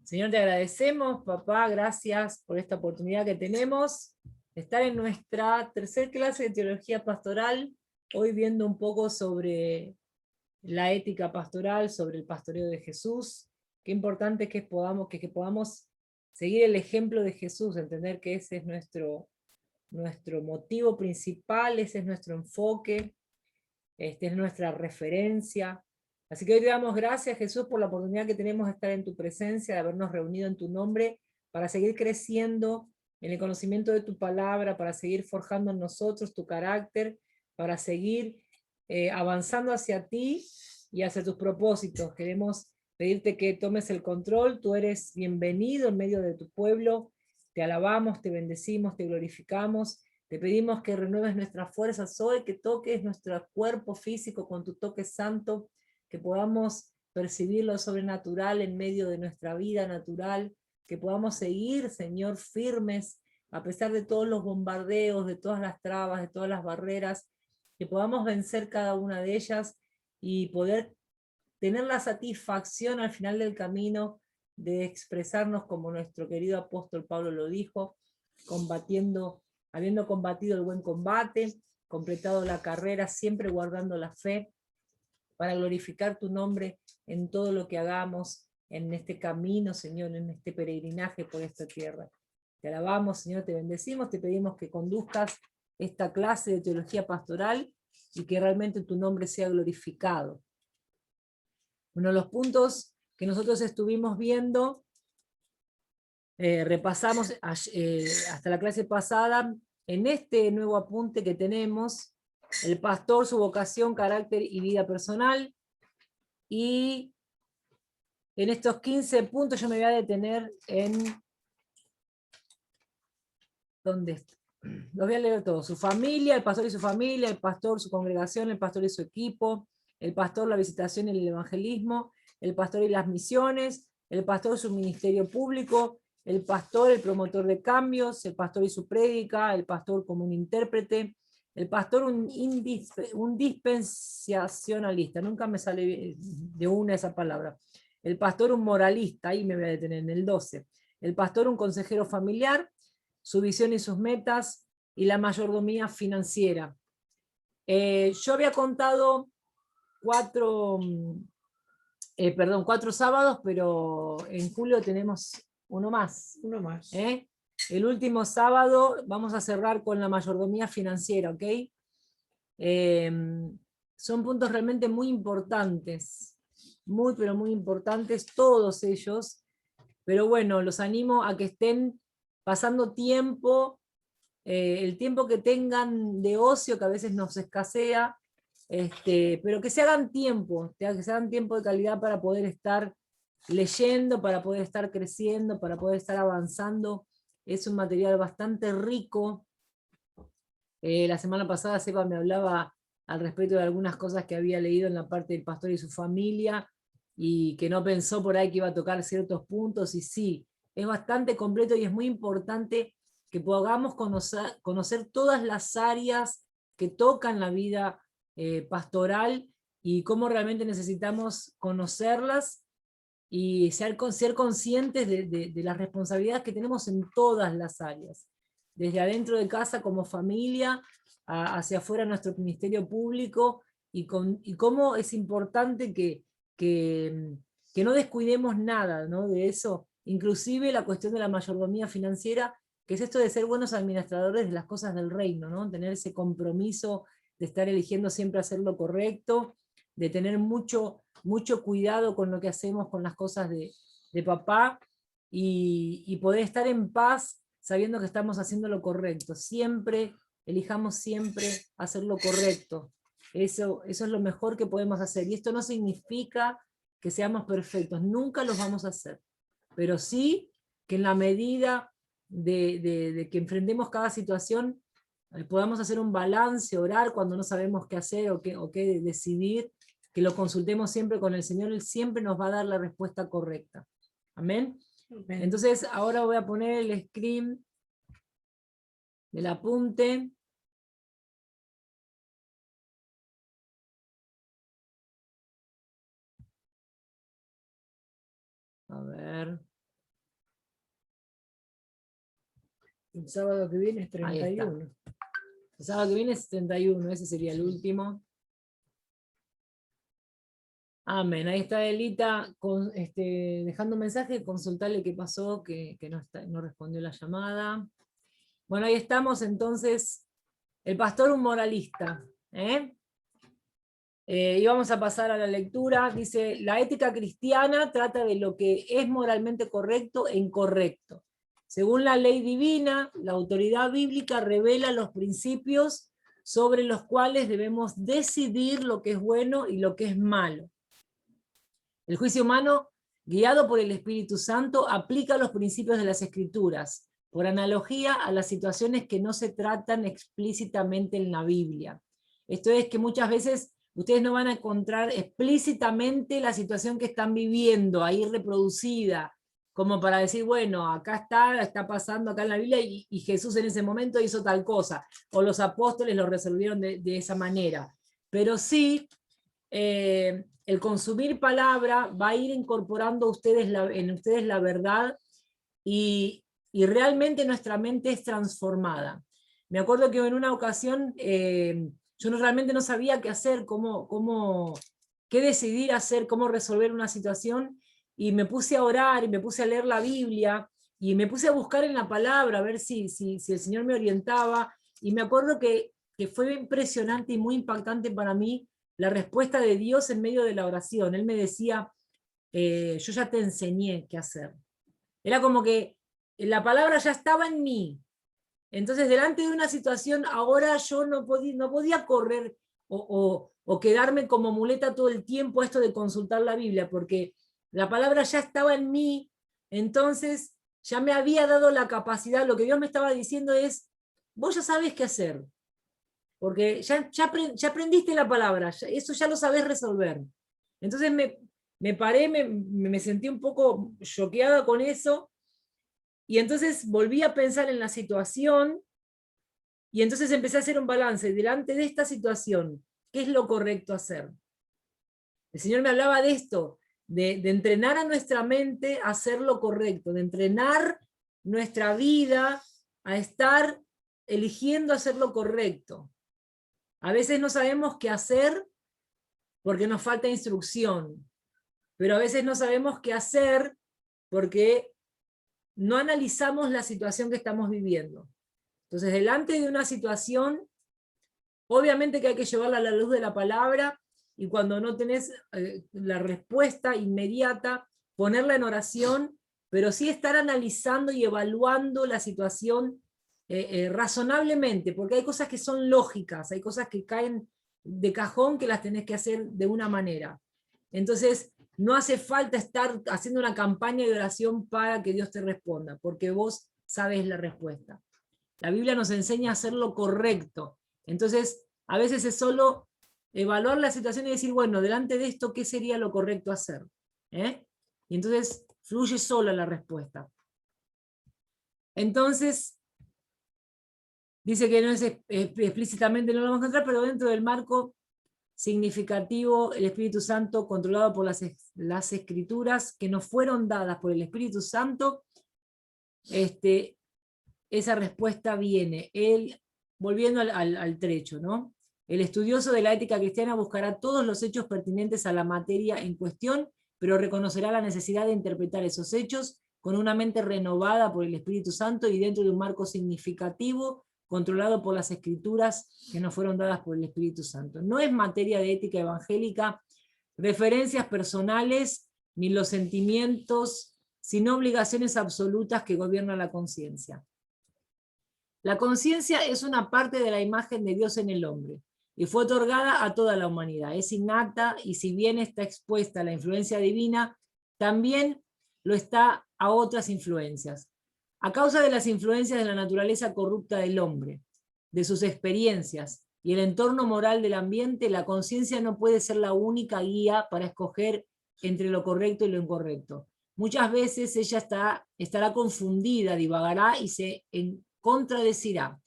Señor, te agradecemos, papá, gracias por esta oportunidad que tenemos de estar en nuestra tercer clase de teología pastoral, hoy viendo un poco sobre la ética pastoral, sobre el pastoreo de Jesús. Qué importante que podamos seguir el ejemplo de Jesús, entender que ese es nuestro motivo principal, ese es nuestro enfoque, es nuestra referencia. Así que hoy te damos gracias, Jesús, por la oportunidad que tenemos de estar en tu presencia, de habernos reunido en tu nombre, para seguir creciendo en el conocimiento de tu palabra, para seguir forjando en nosotros tu carácter, para seguir avanzando hacia ti y hacia tus propósitos. Queremos pedirte que tomes el control, tú eres bienvenido en medio de tu pueblo, te alabamos, te bendecimos, te glorificamos, te pedimos que renueves nuestras fuerzas hoy, que toques nuestro cuerpo físico con tu toque santo, que podamos percibir lo sobrenatural en medio de nuestra vida natural, que podamos seguir, Señor, firmes, a pesar de todos los bombardeos, de todas las trabas, de todas las barreras, que podamos vencer cada una de ellas y poder tener la satisfacción al final del camino de expresarnos como nuestro querido apóstol Pablo lo dijo, habiendo combatido el buen combate, completado la carrera, siempre guardando la fe, para glorificar tu nombre en todo lo que hagamos en este camino, Señor, en este peregrinaje por esta tierra. Te alabamos, Señor, te bendecimos, te pedimos que conduzcas esta clase de teología pastoral y que realmente tu nombre sea glorificado. Bueno, los puntos que nosotros estuvimos viendo, repasamos hasta la clase pasada, en este nuevo apunte que tenemos, el pastor, su vocación, carácter y vida personal, y en estos 15 puntos yo me voy a detener en... ¿Dónde está? Los voy a leer todos. Su familia, el pastor y su familia, el pastor, su congregación, el pastor y su equipo, el pastor, la visitación y el evangelismo, el pastor y las misiones, el pastor, su ministerio público, el pastor, el promotor de cambios, el pastor y su prédica, el pastor como un intérprete, el pastor un dispensacionalista, nunca me sale de una esa palabra, el pastor un moralista, ahí me voy a detener en el 12, el pastor un consejero familiar, su visión y sus metas, y la mayordomía financiera. Yo había contado 4 sábados, pero en julio tenemos uno más. Uno más. El último sábado vamos a cerrar con la mayordomía financiera, ¿ok? Son puntos realmente muy importantes, muy, pero muy importantes, todos ellos, pero bueno, los animo a que estén pasando tiempo, el tiempo que tengan de ocio, que a veces nos escasea, pero que se hagan tiempo, que se hagan tiempo de calidad para poder estar leyendo, para poder estar creciendo, para poder estar avanzando. Es un material bastante rico. La semana pasada Seba me hablaba al respecto de algunas cosas que había leído en la parte del pastor y su familia, y que no pensó por ahí que iba a tocar ciertos puntos, y sí, es bastante completo y es muy importante que podamos conocer todas las áreas que tocan la vida pastoral, y cómo realmente necesitamos conocerlas, y ser conscientes de las responsabilidades que tenemos en todas las áreas, desde adentro de casa como familia, hacia afuera nuestro ministerio público, y cómo es importante que no descuidemos nada, ¿no? De eso, inclusive la cuestión de la mayordomía financiera, que es esto de ser buenos administradores de las cosas del reino, ¿no? Tener ese compromiso de estar eligiendo siempre hacer lo correcto, de tener mucho cuidado con lo que hacemos con las cosas de papá, y poder estar en paz sabiendo que estamos haciendo lo correcto. Siempre, elijamos siempre hacer lo correcto. Eso es lo mejor que podemos hacer. Y esto no significa que seamos perfectos, nunca los vamos a hacer. Pero sí que en la medida de que enfrentemos cada situación, podamos hacer un balance, orar cuando no sabemos qué hacer o qué decidir, que lo consultemos siempre con el Señor, Él siempre nos va a dar la respuesta correcta. Amén. Amén. Entonces ahora voy a poner el screen del apunte. A ver. El sábado que viene es Ahí está. 31. El sábado que viene es 31, ese sería el último. Amén. Ahí está Elita dejando un mensaje, consultarle qué pasó, que no respondió la llamada. Bueno, ahí estamos entonces. El pastor un moralista. Y vamos a pasar a la lectura. Dice, la ética cristiana trata de lo que es moralmente correcto e incorrecto. Según la ley divina, la autoridad bíblica revela los principios sobre los cuales debemos decidir lo que es bueno y lo que es malo. El juicio humano, guiado por el Espíritu Santo, aplica los principios de las Escrituras, por analogía a las situaciones que no se tratan explícitamente en la Biblia. Esto es que muchas veces ustedes no van a encontrar explícitamente la situación que están viviendo, ahí reproducida, como para decir, bueno, acá está pasando acá en la Biblia y Jesús en ese momento hizo tal cosa, o los apóstoles lo resolvieron de esa manera. Pero sí, el consumir palabra va a ir incorporando en ustedes la verdad y realmente nuestra mente es transformada. Me acuerdo que en una ocasión yo realmente no sabía qué hacer, qué decidir hacer, cómo resolver una situación, y me puse a orar y me puse a leer la Biblia y me puse a buscar en la palabra a ver si el Señor me orientaba, y me acuerdo que fue impresionante y muy impactante para mí la respuesta de Dios en medio de la oración. Él me decía, yo ya te enseñé qué hacer. Era como que la palabra ya estaba en mí. Entonces, delante de una situación, ahora yo no podía correr o quedarme como muleta todo el tiempo a esto de consultar la Biblia, porque la palabra ya estaba en mí, entonces ya me había dado la capacidad. Lo que Dios me estaba diciendo es, vos ya sabés qué hacer, porque ya aprendiste la palabra, eso ya lo sabés resolver. Entonces me paré, me sentí un poco choqueada con eso, y entonces volví a pensar en la situación, y entonces empecé a hacer un balance delante de esta situación. ¿Qué es lo correcto hacer? El Señor me hablaba de esto, de entrenar a nuestra mente a hacer lo correcto, de entrenar nuestra vida a estar eligiendo hacer lo correcto. A veces no sabemos qué hacer porque nos falta instrucción, pero a veces no sabemos qué hacer porque no analizamos la situación que estamos viviendo. Entonces, delante de una situación, obviamente que hay que llevarla a la luz de la palabra, y cuando no tenés la respuesta inmediata, ponerla en oración, pero sí estar analizando y evaluando la situación razonablemente, porque hay cosas que son lógicas, hay cosas que caen de cajón que las tenés que hacer de una manera. Entonces, no hace falta estar haciendo una campaña de oración para que Dios te responda, porque vos sabés la respuesta. La Biblia nos enseña a hacer lo correcto. Entonces, a veces es solo evaluar la situación y decir, bueno, delante de esto, ¿qué sería lo correcto hacer? Y entonces fluye sola la respuesta. Entonces, dice que no es explícitamente, no lo vamos a encontrar, pero dentro del marco significativo, el Espíritu Santo, controlado por las Escrituras, que nos fueron dadas por el Espíritu Santo, esa respuesta viene. Volviendo al trecho, ¿no? El estudioso de la ética cristiana buscará todos los hechos pertinentes a la materia en cuestión, pero reconocerá la necesidad de interpretar esos hechos con una mente renovada por el Espíritu Santo y dentro de un marco significativo, controlado por las Escrituras que nos fueron dadas por el Espíritu Santo. No es materia de ética evangélica, referencias personales, ni los sentimientos, sino obligaciones absolutas que gobiernan la conciencia. La conciencia es una parte de la imagen de Dios en el hombre, y fue otorgada a toda la humanidad. Es innata, y si bien está expuesta a la influencia divina, también lo está a otras influencias. A causa de las influencias de la naturaleza corrupta del hombre, de sus experiencias y el entorno moral del ambiente, la conciencia no puede ser la única guía para escoger entre lo correcto y lo incorrecto. Muchas veces ella estará confundida, divagará y se contradecirá.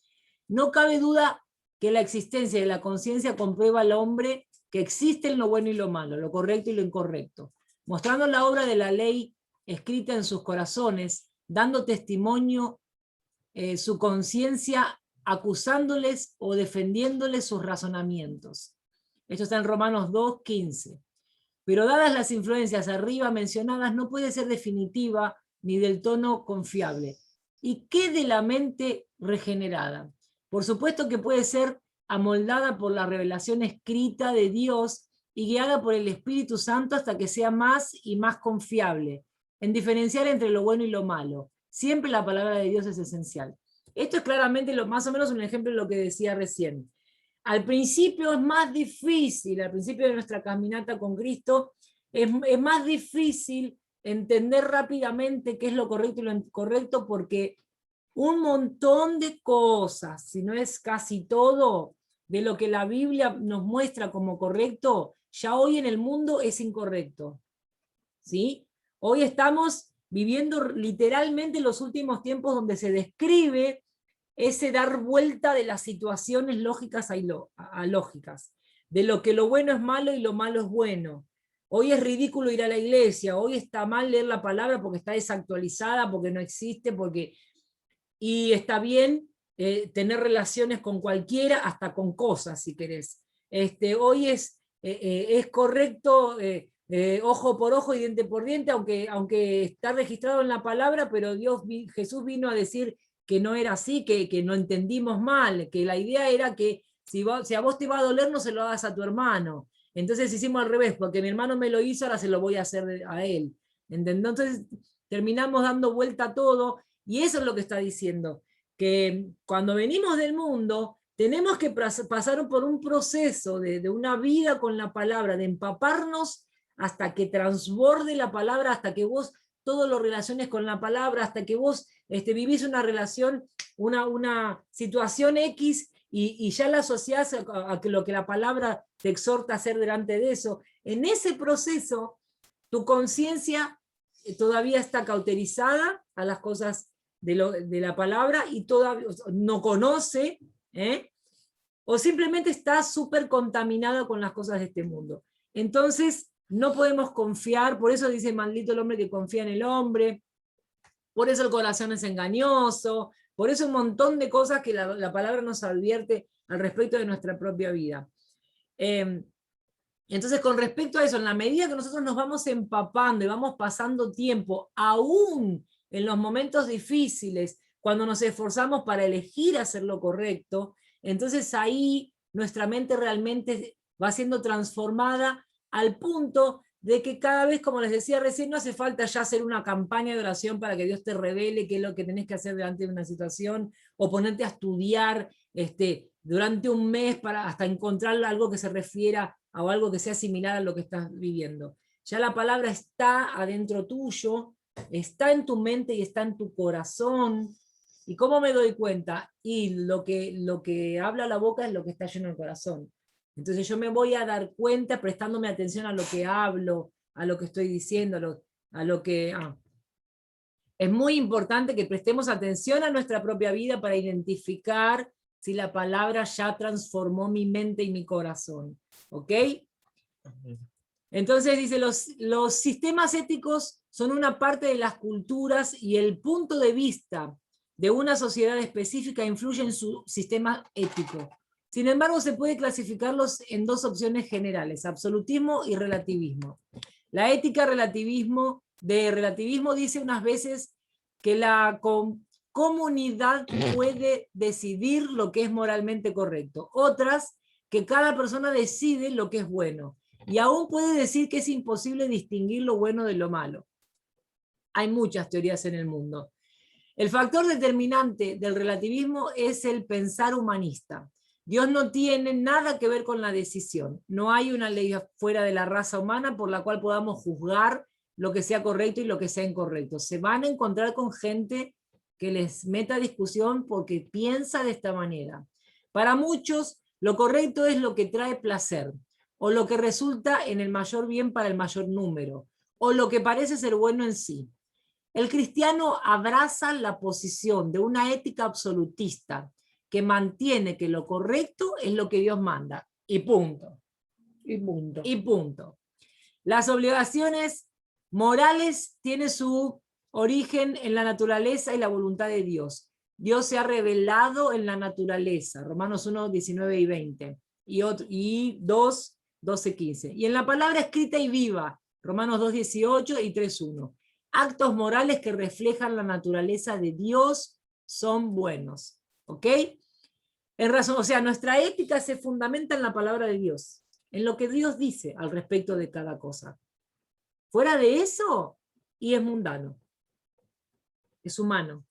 No cabe duda que la existencia de la conciencia comprueba al hombre que existen lo bueno y lo malo, lo correcto y lo incorrecto, mostrando la obra de la ley escrita en sus corazones, dando testimonio su conciencia acusándoles o defendiéndoles sus razonamientos. Esto está en Romanos 2:15. Pero dadas las influencias arriba mencionadas, no puede ser definitiva ni del tono confiable. ¿Y qué de la mente regenerada? Por supuesto que puede ser amoldada por la revelación escrita de Dios y guiada por el Espíritu Santo hasta que sea más y más confiable, en diferenciar entre lo bueno y lo malo. Siempre la palabra de Dios es esencial. Esto es claramente más o menos un ejemplo de lo que decía recién. Al principio es más difícil, al principio de nuestra caminata con Cristo, es más difícil entender rápidamente qué es lo correcto y lo incorrecto, porque un montón de cosas, si no es casi todo, de lo que la Biblia nos muestra como correcto, ya hoy en el mundo es incorrecto. ¿Sí? Hoy estamos viviendo literalmente los últimos tiempos donde se describe ese dar vuelta de las situaciones lógicas a lógicas, de lo que lo bueno es malo y lo malo es bueno. Hoy es ridículo ir a la iglesia, hoy está mal leer la palabra porque está desactualizada, porque no existe, y está bien tener relaciones con cualquiera, hasta con cosas, si querés. Hoy es correcto ojo por ojo y diente por diente, aunque está registrado en la palabra, pero Jesús vino a decir que no era así, que no entendimos mal, que la idea era que si a vos te va a doler, no se lo hagas a tu hermano. Entonces hicimos al revés, porque mi hermano me lo hizo, ahora se lo voy a hacer a él. Entonces terminamos dando vuelta a todo, y eso es lo que está diciendo, que cuando venimos del mundo, tenemos que pasar por un proceso de una vida con la palabra, de empaparnos hasta que transborde la palabra, hasta que vos todo lo relaciones con la palabra, hasta que vos vivís una relación, una situación X, y ya la asociás a lo que la palabra te exhorta a hacer delante de eso. En ese proceso, tu conciencia todavía está cauterizada a las cosas de la palabra y todavía no conoce, o simplemente está súper contaminada con las cosas de este mundo. Entonces, no podemos confiar, por eso dice maldito el hombre que confía en el hombre, por eso el corazón es engañoso, por eso un montón de cosas que la palabra nos advierte al respecto de nuestra propia vida. Entonces, con respecto a eso, en la medida que nosotros nos vamos empapando y vamos pasando tiempo, aún en los momentos difíciles, cuando nos esforzamos para elegir hacer lo correcto, entonces ahí nuestra mente realmente va siendo transformada al punto de que cada vez, como les decía recién, no hace falta ya hacer una campaña de oración para que Dios te revele qué es lo que tenés que hacer delante de una situación, o ponerte a estudiar durante un mes hasta encontrar algo que se refiera o algo que sea similar a lo que estás viviendo. Ya la palabra está adentro tuyo, está en tu mente y está en tu corazón. ¿Y cómo me doy cuenta? Y lo que habla la boca es lo que está lleno el corazón. Entonces yo me voy a dar cuenta prestándome atención a lo que hablo, a lo que estoy diciendo, a lo que... Es muy importante que prestemos atención a nuestra propia vida para identificar si la palabra ya transformó mi mente y mi corazón. ¿Ok? Entonces dice, los sistemas éticos son una parte de las culturas y el punto de vista de una sociedad específica influye en su sistema ético. Sin embargo, se puede clasificarlos en dos opciones generales, absolutismo y relativismo. La ética relativismo dice unas veces que la comunidad puede decidir lo que es moralmente correcto. Otras, que cada persona decide lo que es bueno. Y aún puede decir que es imposible distinguir lo bueno de lo malo. Hay muchas teorías en el mundo. El factor determinante del relativismo es el pensar humanista. Dios no tiene nada que ver con la decisión. No hay una ley fuera de la raza humana por la cual podamos juzgar lo que sea correcto y lo que sea incorrecto. Se van a encontrar con gente que les meta discusión porque piensa de esta manera. Para muchos, lo correcto es lo que trae placer, o lo que resulta en el mayor bien para el mayor número, o lo que parece ser bueno en sí. El cristiano abraza la posición de una ética absolutista que mantiene que lo correcto es lo que Dios manda. Y punto. Y punto. Y punto. Las obligaciones morales tienen su origen en la naturaleza y la voluntad de Dios. Dios se ha revelado en la naturaleza, Romanos 1, 19 y 20, y 2, 12, 15. Y en la palabra escrita y viva, Romanos 2, 18 y 3, 1. Actos morales que reflejan la naturaleza de Dios son buenos. ¿Ok? En razón, o sea, nuestra ética se fundamenta en la palabra de Dios, en lo que Dios dice al respecto de cada cosa. Fuera de eso, y es mundano, es humano.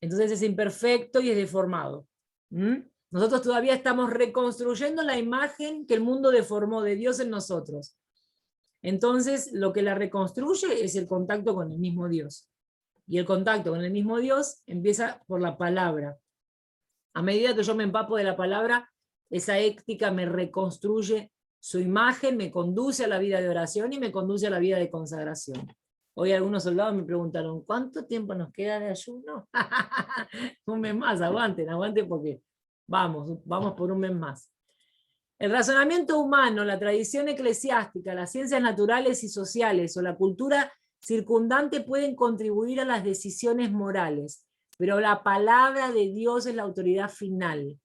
Entonces es imperfecto y es deformado. Nosotros todavía estamos reconstruyendo la imagen que el mundo deformó de Dios en nosotros. Entonces lo que la reconstruye es el contacto con el mismo Dios. Y el contacto con el mismo Dios empieza por la palabra. A medida que yo me empapo de la palabra, esa ética me reconstruye su imagen, me conduce a la vida de oración y me conduce a la vida de consagración. Hoy algunos soldados me preguntaron, ¿cuánto tiempo nos queda de ayuno? Un mes más, aguanten porque vamos por un mes más. El razonamiento humano, la tradición eclesiástica, las ciencias naturales y sociales o la cultura circundante pueden contribuir a las decisiones morales, pero la palabra de Dios es la autoridad final.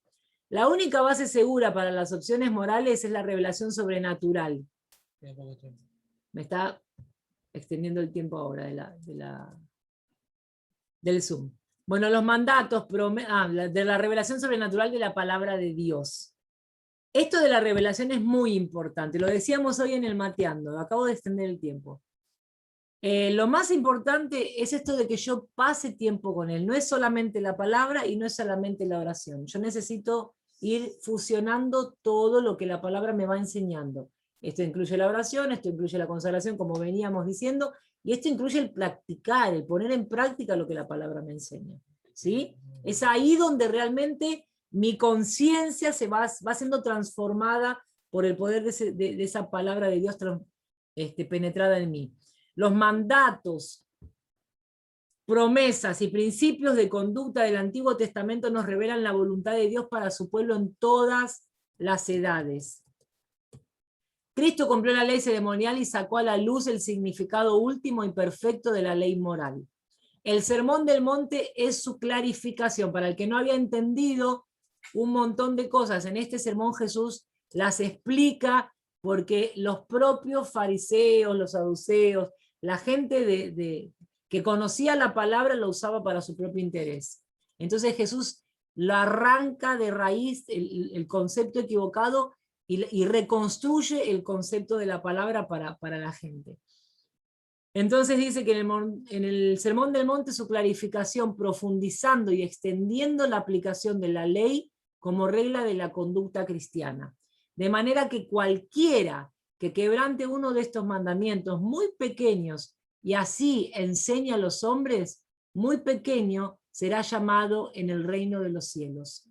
La única base segura para las opciones morales es la revelación sobrenatural. Me está extendiendo el tiempo ahora del Zoom. Bueno, los mandatos de la revelación sobrenatural de la palabra de Dios. Esto de la revelación es muy importante, lo decíamos hoy en el Mateando, acabo de extender el tiempo. Lo más importante es esto de que yo pase tiempo con él, no es solamente la palabra y no es solamente la oración. Yo necesito ir fusionando todo lo que la palabra me va enseñando. Esto incluye la oración, esto incluye la consagración, como veníamos diciendo, y esto incluye el practicar, el poner en práctica lo que la palabra me enseña. ¿Sí? Es ahí donde realmente mi conciencia se va siendo transformada por el poder de esa palabra de Dios penetrada en mí. Los mandatos, promesas y principios de conducta del Antiguo Testamento nos revelan la voluntad de Dios para su pueblo en todas las edades. Cristo cumplió la ley ceremonial y sacó a la luz el significado último y perfecto de la ley moral. El Sermón del Monte es su clarificación. Para el que no había entendido un montón de cosas en este sermón, Jesús las explica porque los propios fariseos, los saduceos, la gente que conocía la palabra lo usaba para su propio interés. Entonces Jesús lo arranca de raíz el concepto equivocado y reconstruye el concepto de la palabra para la gente. Entonces dice que en el Sermón del Monte su clarificación, profundizando y extendiendo la aplicación de la ley como regla de la conducta cristiana. De manera que cualquiera que quebrante uno de estos mandamientos muy pequeños y así enseña a los hombres, muy pequeño será llamado en el reino de los cielos.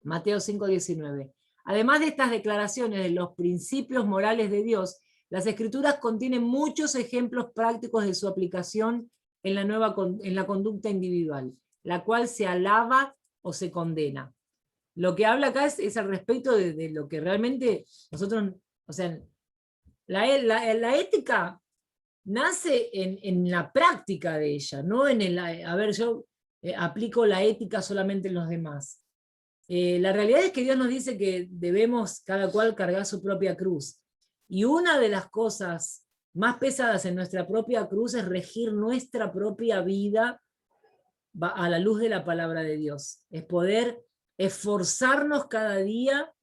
Mateo 5:19. Además de estas declaraciones de los principios morales de Dios, las Escrituras contienen muchos ejemplos prácticos de su aplicación en la conducta individual, la cual se alaba o se condena. Lo que habla acá es al respecto de lo que realmente nosotros, o sea, la ética nace en la práctica de ella, no en yo aplico la ética solamente en los demás. La realidad es que Dios nos dice que debemos cada cual cargar su propia cruz. Y una de las cosas más pesadas en nuestra propia cruz es regir nuestra propia vida a la luz de la palabra de Dios. Es poder esforzarnos cada día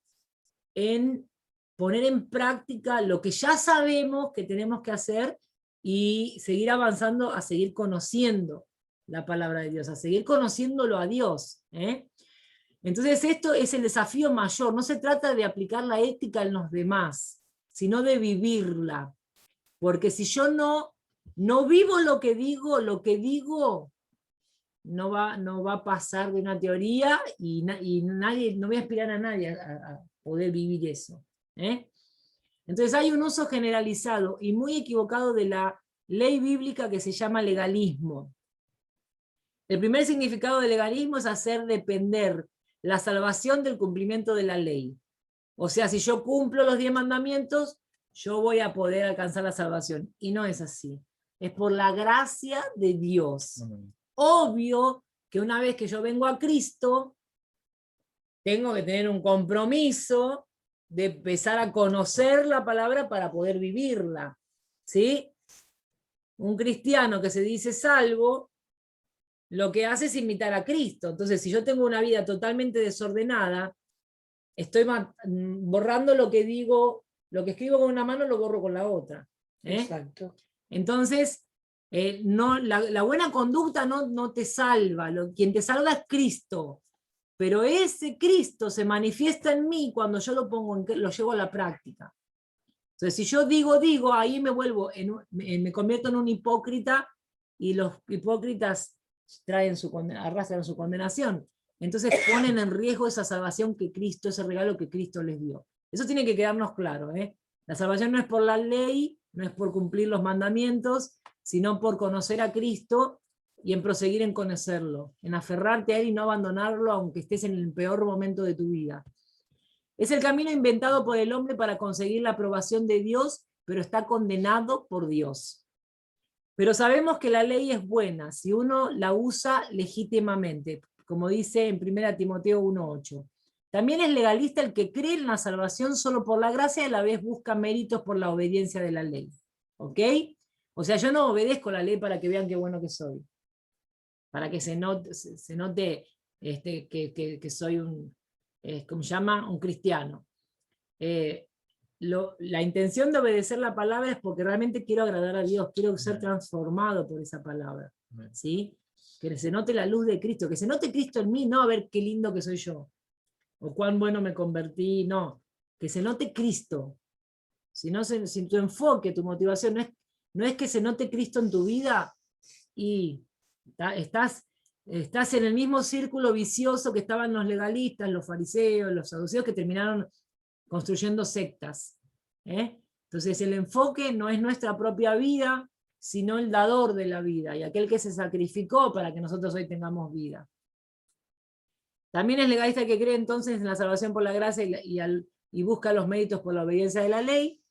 en poner en práctica lo que ya sabemos que tenemos que hacer y seguir avanzando a seguir conociendo la palabra de Dios, a seguir conociéndolo a Dios. Entonces esto es el desafío mayor, no se trata de aplicar la ética en los demás, sino de vivirla. Porque si yo no vivo lo que digo no va a pasar de una teoría y nadie, no voy a aspirar a nadie a poder vivir eso. Entonces hay un uso generalizado y muy equivocado de la ley bíblica que se llama legalismo. El primer significado de legalismo es hacer depender la salvación del cumplimiento de la ley. O sea, si yo cumplo los 10 mandamientos, yo voy a poder alcanzar la salvación. Y no es así. Es por la gracia de Dios. Obvio que una vez que yo vengo a Cristo, tengo que tener un compromiso de empezar a conocer la palabra para poder vivirla, ¿sí? Un cristiano que se dice salvo, lo que hace es imitar a Cristo. Entonces, si yo tengo una vida totalmente desordenada, estoy borrando lo que digo, lo que escribo con una mano lo borro con la otra. Exacto. Entonces, la buena conducta no te salva, quien te salva es Cristo, pero ese Cristo se manifiesta en mí cuando yo lo llevo a la práctica. Entonces, si yo digo, ahí me convierto en un hipócrita, y los hipócritas arrastran su condenación. Entonces ponen en riesgo esa salvación que Cristo, ese regalo que Cristo les dio. Eso tiene que quedarnos claro, ¿eh? La salvación no es por la ley, no es por cumplir los mandamientos, sino por conocer a Cristo y en proseguir en conocerlo, en aferrarte a Él y no abandonarlo aunque estés en el peor momento de tu vida. Es el camino inventado por el hombre para conseguir la aprobación de Dios, pero está condenado por Dios. Pero sabemos que la ley es buena si uno la usa legítimamente, como dice en 1 Timoteo 1:8. También es legalista el que cree en la salvación solo por la gracia y a la vez busca méritos por la obediencia de la ley. ¿Ok? O sea, yo no obedezco la ley para que vean qué bueno que soy. Para que se note que soy ¿cómo se llama? Un cristiano. La intención de obedecer la palabra es porque realmente quiero agradar a Dios, quiero ser transformado por esa palabra, ¿sí? Que se note la luz de Cristo, que se note Cristo en mí, no a ver qué lindo que soy yo, o cuán bueno me convertí, no, que se note Cristo. Si tu enfoque, tu motivación no es que se note Cristo en tu vida, y estás en el mismo círculo vicioso que estaban los legalistas, los fariseos, los saduceos, que terminaron construyendo sectas. Entonces el enfoque no es nuestra propia vida, sino el dador de la vida, y aquel que se sacrificó para que nosotros hoy tengamos vida. También es legalista el que cree entonces en la salvación por la gracia y busca los méritos por la obediencia de la ley.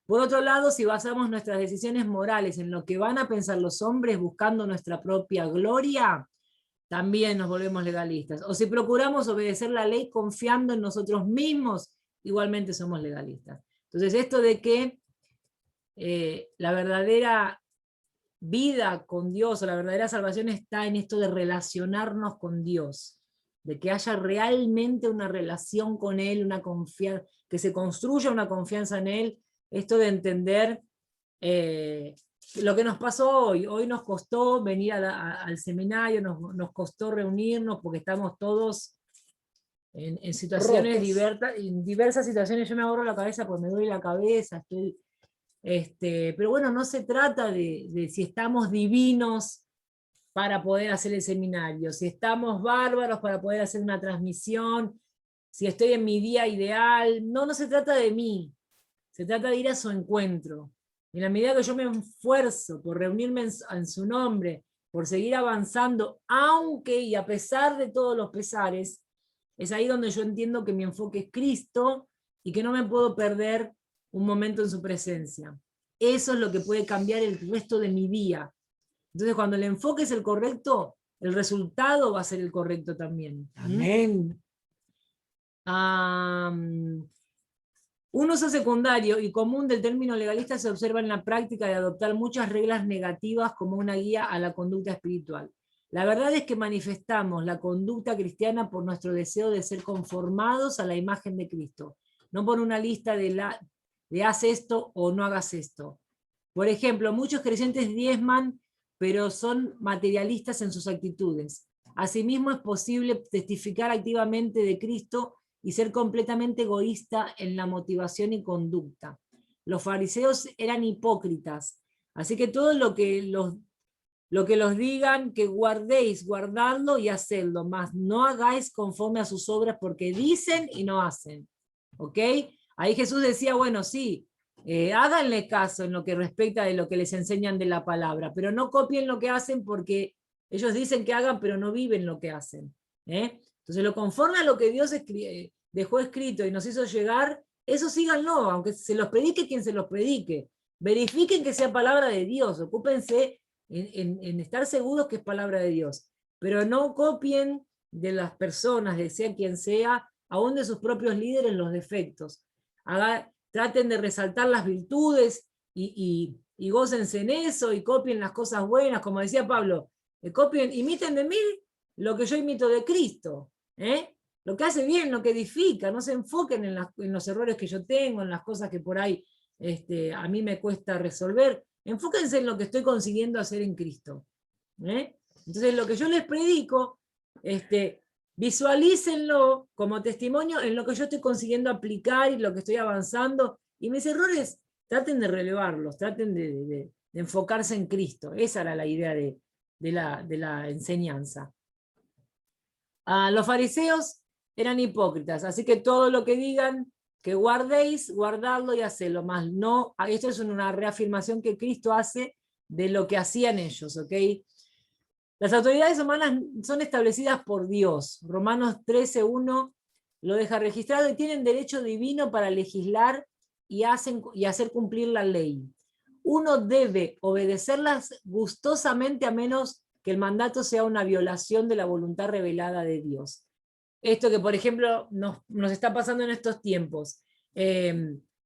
Por otro lado, si basamos nuestras decisiones morales en lo que van a pensar los hombres buscando nuestra propia gloria, también nos volvemos legalistas. O si procuramos obedecer la ley confiando en nosotros mismos, igualmente somos legalistas. Entonces, esto de que la verdadera vida con Dios o la verdadera salvación está en esto de relacionarnos con Dios, de que haya realmente una relación con Él, que se construya una confianza en Él, esto de entender lo que nos pasó hoy nos costó venir al seminario, nos costó reunirnos porque estamos todos en situaciones en diversas situaciones. Yo me agarro la cabeza porque me duele la cabeza, pero bueno, no se trata de si estamos divinos para poder hacer el seminario, si estamos bárbaros para poder hacer una transmisión, si estoy en mi día ideal. No se trata de mí, se trata de ir a su encuentro. En la medida que yo me esfuerzo por reunirme en su nombre, por seguir avanzando, aunque y a pesar de todos los pesares, es ahí donde yo entiendo que mi enfoque es Cristo y que no me puedo perder un momento en su presencia. Eso es lo que puede cambiar el resto de mi día. Entonces, cuando el enfoque es el correcto, el resultado va a ser el correcto también. Amén. Un uso secundario y común del término legalista se observa en la práctica de adoptar muchas reglas negativas como una guía a la conducta espiritual. La verdad es que manifestamos la conducta cristiana por nuestro deseo de ser conformados a la imagen de Cristo, no por una lista de haz esto o no hagas esto. Por ejemplo, muchos creyentes diezman, pero son materialistas en sus actitudes. Asimismo, es posible testificar activamente de Cristo y ser completamente egoísta en la motivación y conducta. Los fariseos eran hipócritas, así que todo lo que los digan que guardéis, guardadlo y hacedlo, mas no hagáis conforme a sus obras, porque dicen y no hacen. ¿Ok? Ahí Jesús decía, bueno, sí, háganle caso en lo que respecta de lo que les enseñan de la palabra, pero no copien lo que hacen, porque ellos dicen que hagan, pero no viven lo que hacen. Entonces, lo conforme a lo que Dios dejó escrito y nos hizo llegar, eso síganlo, aunque se los predique quien se los predique. Verifiquen que sea palabra de Dios, ocúpense en estar seguros que es palabra de Dios. pero no copien de las personas, de sea quien sea, aún de sus propios líderes, los defectos. Traten de resaltar las virtudes y gócense en eso, y copien las cosas buenas, como decía Pablo, imiten de mí lo que yo imito de Cristo, lo que hace bien, lo que edifica, no se enfoquen en los errores que yo tengo, en las cosas que por ahí a mí me cuesta resolver, enfóquense en lo que estoy consiguiendo hacer en Cristo. Entonces lo que yo les predico, visualícenlo como testimonio en lo que yo estoy consiguiendo aplicar y lo que estoy avanzando, y mis errores traten de relevarlos, traten de enfocarse en Cristo. Esa era la idea de la enseñanza. Los fariseos eran hipócritas, así que todo lo que digan que guardéis, guardadlo y hacedlo, más no. Esto es una reafirmación que Cristo hace de lo que hacían ellos, ¿ok? Las autoridades humanas son establecidas por Dios. Romanos 13:1 lo deja registrado, y tienen derecho divino para legislar y hacer cumplir la ley. Uno debe obedecerlas gustosamente, a menos que el mandato sea una violación de la voluntad revelada de Dios. Esto que, por ejemplo, nos está pasando en estos tiempos.